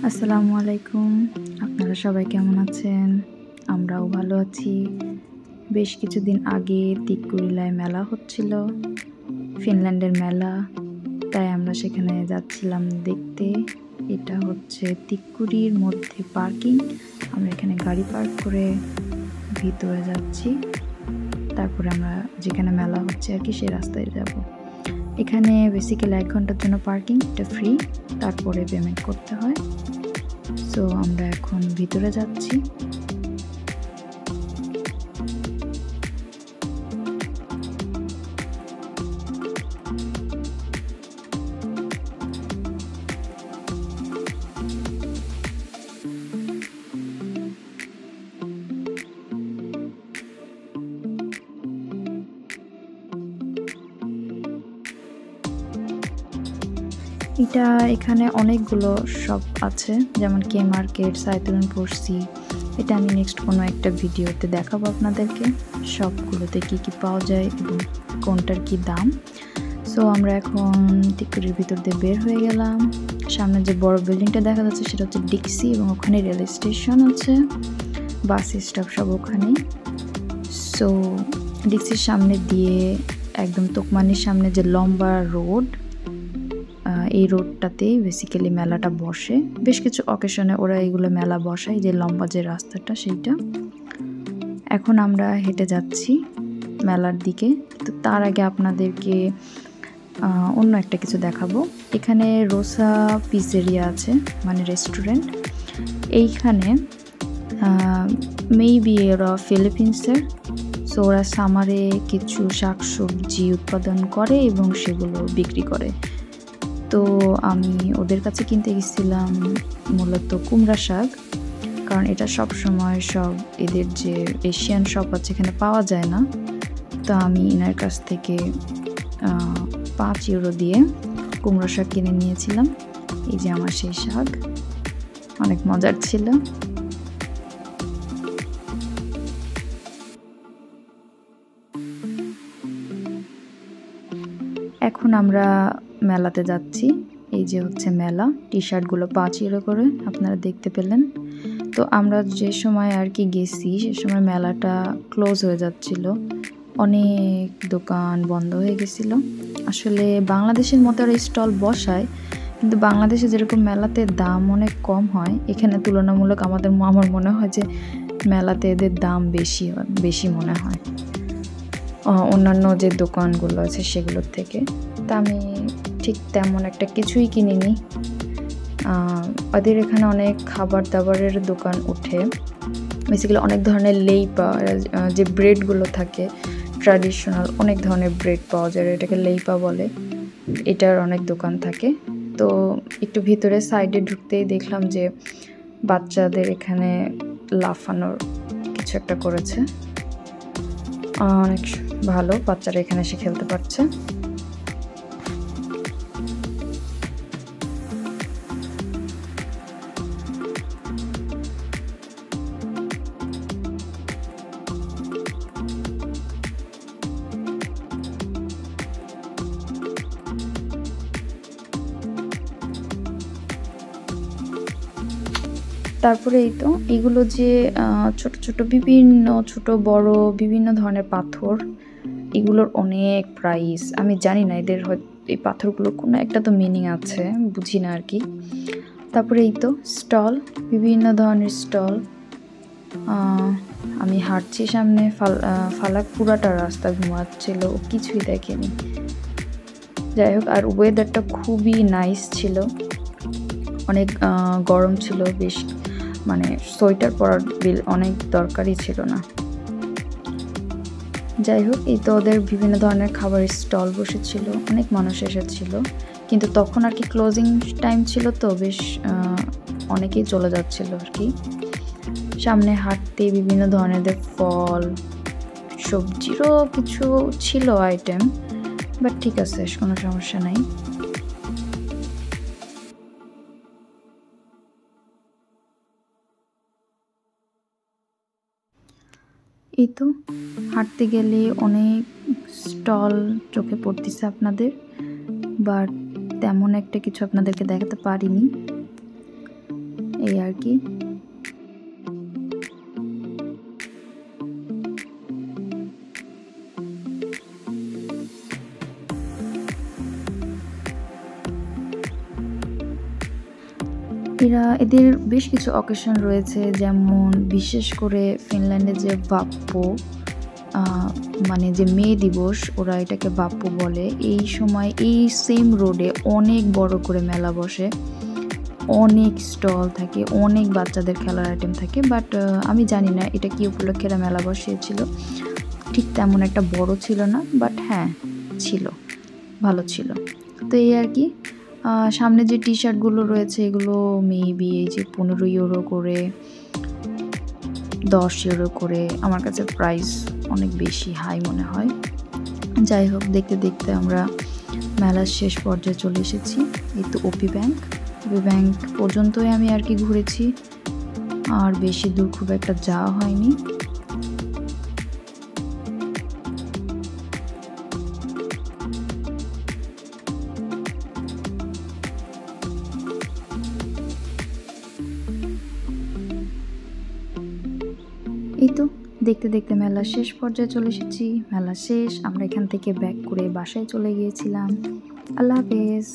আসসালামু আলাইকুম। আপনারা সবাই কেমন আছেন? আমরাও ভালো আছি। বেশ কিছুদিন আগে তিকুরিলায় মেলা হচ্ছিল, ফিনল্যান্ডের মেলা। তাই আমরা সেখানে যাচ্ছিলাম দেখতে। এটা হচ্ছে তিকুরির মধ্যে পার্কিং। আমরা এখানে গাড়ি পার্ক করে ভিতরে যাচ্ছি। তারপরে আমরা যেখানে মেলা হচ্ছে আর কি সেই রাস্তায় যাব। এখানে বেসিক্যালি 1 ঘন্টার জন্য পার্কিং, এটা ফ্রি, তারপরে পেমেন্ট করতে হয়। সো আমরা এখন ভিতরে যাচ্ছি। এখানে অনেকগুলো শপ আছে, যেমন কে মার্কেট, সাইতুন পড়ছি। এটা আমি নেক্সট কোনো একটা ভিডিওতে দেখাবো আপনাদেরকে, শপগুলোতে কি কি পাওয়া যায় এবং কোনটার কি দাম। সো আমরা এখন তিকুরির ভিতর দিয়ে বের হয়ে গেলাম। সামনে যে বড় বিল্ডিংটা দেখা যাচ্ছে সেটা হচ্ছে ডিক্সি, এবং ওখানে রেল স্টেশন আছে, বাস স্টপ সব ওখানেই। সো ডিক্সির সামনে দিয়ে একদম তোকমানির সামনে যে লম্বা রোড, এই রোডটাতে বেসিক্যালি মেলাটা বসে। বেশ কিছু অকেশনে ওরা এইগুলো মেলা বসায়, যে লম্বা যে রাস্তাটা সেইটা। এখন আমরা হেঁটে যাচ্ছি মেলার দিকে। তো তার আগে আপনাদেরকে অন্য একটা কিছু দেখাবো। এখানে রোসা পিজেরিয়া আছে, মানে রেস্টুরেন্ট। এইখানে মেবি ওরা ফিলিপিন্সের। সো ওরা সামারে কিছু শাকসবজি উৎপাদন করে এবং সেগুলো বিক্রি করে। তো আমি ওদের কাছে কিনতে গেছিলাম মূলত কুমড়া শাক, কারণ এটা সব সময় সব এদের যে এশিয়ান শপ আছে এখানে পাওয়া যায় না। তো আমি এনার কাছ থেকে 5 ইউরো দিয়ে কুমড়ো শাক কিনে নিয়েছিলাম। এই যে আমার সেই শাক, অনেক মজার ছিল। এখন আমরা মেলাতে যাচ্ছি। এই যে হচ্ছে মেলা, টি শার্টগুলো 5 ইউরো করে, আপনারা দেখতে পেলেন। তো আমরা যে সময় আর কি গেছি সে সময় মেলাটা ক্লোজ হয়ে যাচ্ছিল, অনেক দোকান বন্ধ হয়ে গেছিল। আসলে বাংলাদেশের মতো আর স্টল বসায়, কিন্তু বাংলাদেশে যেরকম মেলাতে দাম অনেক কম হয়, এখানে তুলনামূলক আমার মনে হয় যে মেলাতে এদের দাম বেশি মনে হয় অন্যান্য যে দোকানগুলো আছে সেগুলোর থেকে। তা আমি ঠিক তেমন একটা কিছুই কিনিনি। ওদের এখানে অনেক খাবার দাবারের দোকান ওঠে, বেসিক্যালি অনেক ধরনের লেইপা, যে ব্রেডগুলো থাকে ট্র্যাডিশনাল, অনেক ধরনের ব্রেড পাওয়া যায়, এটাকে লেইপা বলে। এটার অনেক দোকান থাকে। তো একটু ভিতরে সাইডে ঢুকতেই দেখলাম যে বাচ্চাদের এখানে লাফানোর কিছু একটা করেছে, অনেক ভালো, বাচ্চারা এখানে এসে খেলতে পারছে। তারপরে এই তো এগুলো যে ছোট ছোট ছোট বড় বিভিন্ন ধরনের পাথর, এগুলোর অনেক প্রাইস। আমি জানি না এদের এই পাথরগুলোর কোনো একটা তো মিনিং আছে, বুঝি না আর কি। তারপরে এই তো স্টল, বিভিন্ন ধরনের স্টল। আমি হাঁটছি সামনে, ফালাক পুরাটা রাস্তা ঘুমাচ্ছিল, কিছুই দেখেনি। যাই হোক, আর ওয়েদারটা খুবই নাইস ছিল, অনেক গরম ছিল, বেশ মানে সোয়েটার পরার অনেক দরকারই ছিল না। যাই হোক, এই তো ওদের বিভিন্ন ধরনের খাবারের স্টল বসেছিল, অনেক মানুষ এসেছিল, কিন্তু তখন আর কি ক্লোজিং টাইম ছিল, তো বেশ অনেকেই চলে যাচ্ছিল আর কি। সামনে হাঁটতে বিভিন্ন ধরনের ফল সবজিরও কিছু ছিল আইটেম, বাট ঠিক আছে, কোনো সমস্যা নাই। এই তো হাঁটতে গেলে অনেক স্টল চোখে পড়তেছে আপনাদের, বাট তেমন একটা কিছু আপনাদেরকে দেখাতে পারিনি। এই আর কি। এদের বেশ কিছু অকেশন রয়েছে, যেমন বিশেষ করে ফিনল্যান্ডে যে বাপ্পো, মানে যে মে দিবস, ওরা এটাকে বাপ্পো বলে। এই সময় এই সেম রোডে অনেক বড় করে মেলা বসে, অনেক স্টল থাকে, অনেক বাচ্চাদের খেলার আইটেম থাকে। বাট আমি জানি না এটা কি উপলক্ষে এরা মেলা বসিয়েছিল, ঠিক তেমন একটা বড় ছিল না, বাট হ্যাঁ ছিল, ভালো ছিল। তো এই আর কি। সামনে যে টি শার্টগুলো রয়েছে এগুলো মেবি এই যে 15 ইউরো করে, 10 ইউরো করে। আমার কাছে প্রাইস অনেক বেশি হাই মনে হয়। যাই হোক, দেখতে দেখতে আমরা মেলার শেষ পর্যায়ে চলে এসেছি। এই তো ওপি ব্যাংক পর্যন্তই আমি আর কি ঘুরেছি, আর বেশি দূর খুব একটা যাওয়া হয়নি। এই তো দেখতে দেখতে মেলার শেষ পর্যায়ে চলে এসেছি। মেলা শেষ, আমরা এখান থেকে ব্যাক করে বাসায় চলে গিয়েছিলাম। আল্লাহ হাফেজ।